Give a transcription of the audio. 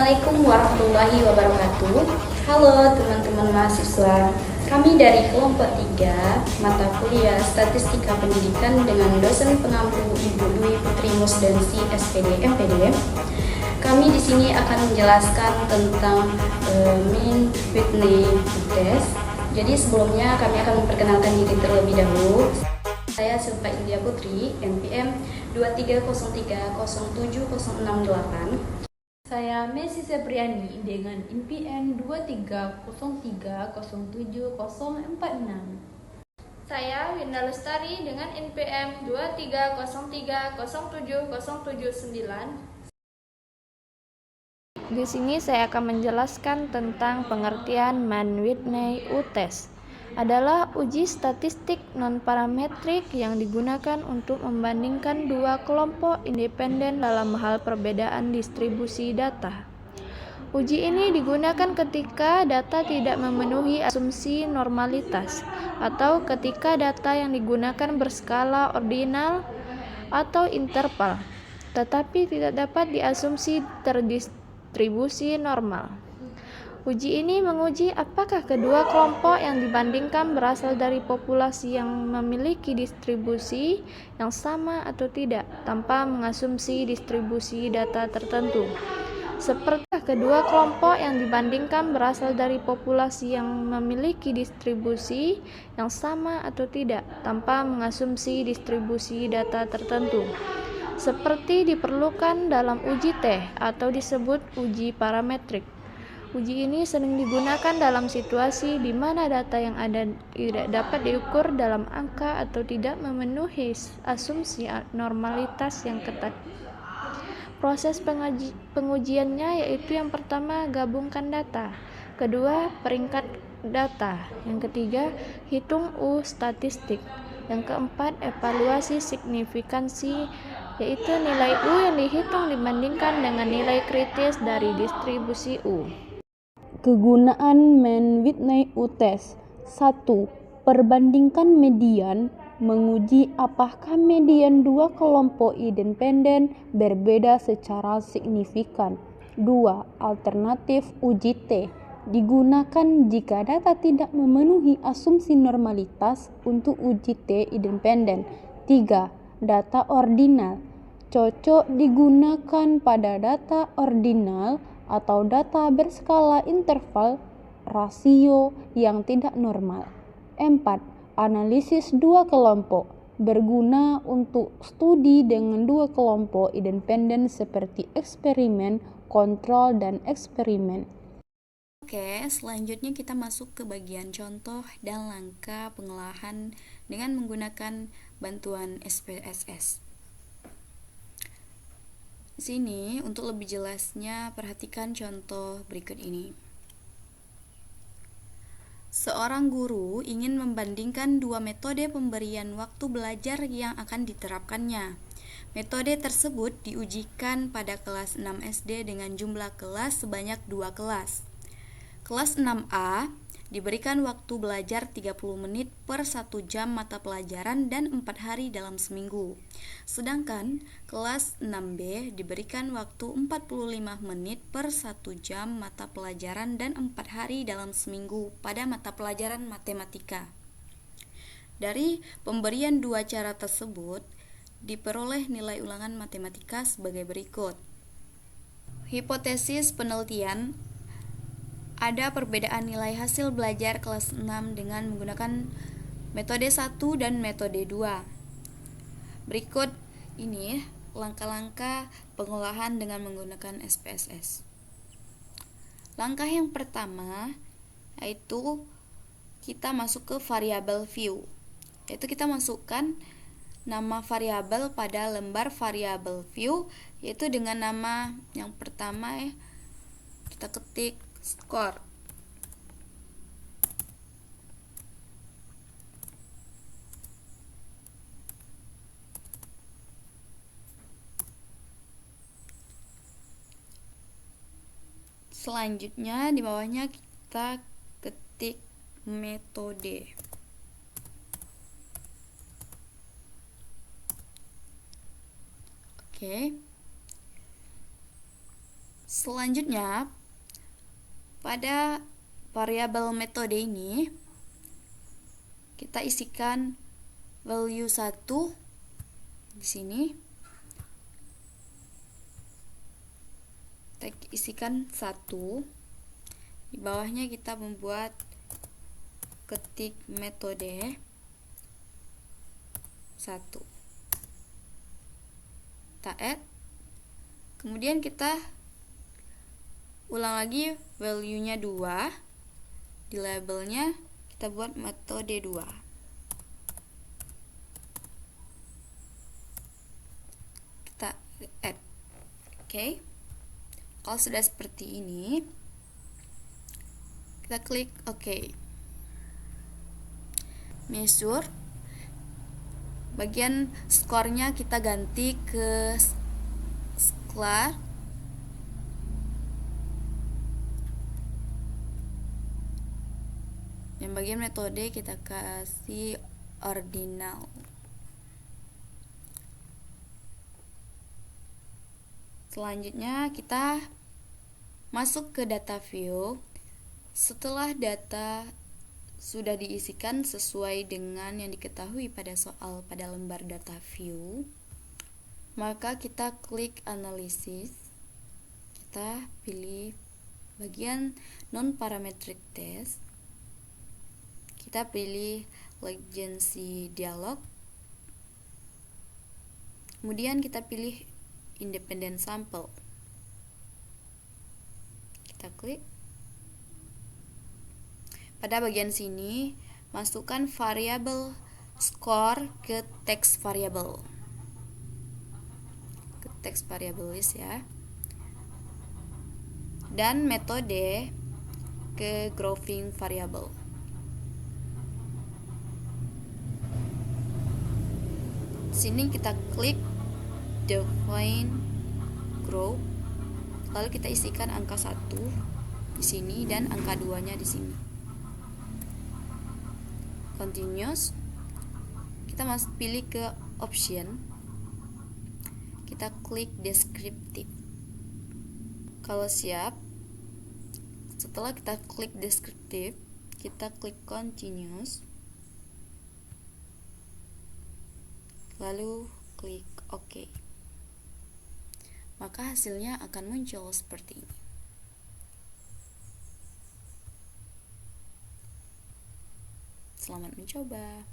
Assalamualaikum warahmatullahi wabarakatuh. Halo teman-teman mahasiswa. Kami dari kelompok 3 mata kuliah Statistika Pendidikan dengan dosen pengampu Ibu Dwi Putri Musdansi SPD MPD. Kami di sini akan menjelaskan tentang Min Whitney test. Jadi sebelumnya kami akan memperkenalkan diri terlebih dahulu. Saya Silva India Putri, NPM 2303070668. Saya Messi Sepriani dengan NPM 2303070046. Saya Winda Lestari dengan NPM 2303070779. Di sini saya akan menjelaskan tentang pengertian Mann-Whitney U-test. Adalah uji statistik non-parametrik yang digunakan untuk membandingkan dua kelompok independen dalam hal perbedaan distribusi data. Uji ini digunakan ketika data tidak memenuhi asumsi normalitas atau ketika data yang digunakan berskala ordinal atau interval, tetapi tidak dapat diasumsi terdistribusi normal. Uji ini menguji apakah kedua kelompok yang dibandingkan berasal dari populasi yang memiliki distribusi yang sama atau tidak, tanpa mengasumsi distribusi data tertentu. Seperti kedua kelompok yang dibandingkan berasal dari populasi yang memiliki distribusi yang sama atau tidak, tanpa mengasumsi distribusi data tertentu. Seperti diperlukan dalam uji T atau disebut uji parametrik. Uji ini sering digunakan dalam situasi di mana data yang ada tidak dapat diukur dalam angka atau tidak memenuhi asumsi normalitas yang ketat. Proses pengujiannya yaitu yang pertama, gabungkan data. Kedua, peringkat data. Yang ketiga, hitung U statistik. Yang keempat, evaluasi signifikansi, yaitu nilai U yang dihitung dibandingkan dengan nilai kritis dari distribusi U. Kegunaan Mann-Whitney U-test. 1. Perbandingkan median, menguji apakah median dua kelompok independen berbeda secara signifikan. 2. Alternatif uji T. Digunakan jika data tidak memenuhi asumsi normalitas untuk uji T independen. 3. Data ordinal. Cocok digunakan pada data ordinal atau data berskala interval rasio yang tidak normal. 4. Analisis dua kelompok. Berguna untuk studi dengan dua kelompok independen seperti eksperimen, kontrol, dan eksperimen. Oke, selanjutnya kita masuk ke bagian contoh dan langkah pengolahan dengan menggunakan bantuan SPSS. Di sini, untuk lebih jelasnya, perhatikan contoh berikut ini. Seorang guru ingin membandingkan dua metode pemberian waktu belajar yang akan diterapkannya. Metode tersebut diujikan pada kelas 6 SD dengan jumlah kelas sebanyak 2 kelas. Kelas 6A diberikan waktu belajar 30 menit per 1 jam mata pelajaran dan 4 hari dalam seminggu. Sedangkan kelas 6B diberikan waktu 45 menit per 1 jam mata pelajaran dan 4 hari dalam seminggu pada mata pelajaran matematika. Dari pemberian dua cara tersebut, diperoleh nilai ulangan matematika sebagai berikut. Hipotesis penelitian: ada perbedaan nilai hasil belajar kelas 6 dengan menggunakan metode 1 dan metode 2. Berikut ini langkah-langkah pengolahan dengan menggunakan SPSS. Langkah yang pertama yaitu kita masuk ke variabel view. Yaitu kita masukkan nama variabel pada lembar variabel view, yaitu dengan nama yang pertama kita ketik skor. Selanjutnya di bawahnya kita ketik metode. Oke. Selanjutnya, pada variabel metode ini kita isikan value 1 di sini. Kita isikan 1. Di bawahnya kita membuat ketik metode 1. Kita add. Kemudian kita ulang lagi value-nya 2. Di labelnya kita buat metode 2. Kita add. Oke. Kalau sudah seperti ini, kita klik OK. Measure. Bagian skornya kita ganti ke sklar. Yang bagian metode kita kasih ordinal. Selanjutnya kita masuk ke data view. Setelah data sudah diisikan sesuai dengan yang diketahui pada soal pada lembar data view, maka kita klik analisis. Kita pilih bagian non-parametric test. Kita pilih legacy dialog. Kemudian kita pilih independent sample. Kita klik. Pada bagian sini, masukkan variabel score ke text variable. Ke text variable list ya. Dan metode ke grouping variable. Sini kita klik define group. Lalu kita isikan angka 1 di sini dan angka 2-nya di sini. Continuous. Kita masuk pilih ke option. Kita klik descriptive. Kalau siap, setelah kita klik descriptive, kita klik continuous. Lalu klik OK. Maka hasilnya akan muncul seperti ini. Selamat mencoba.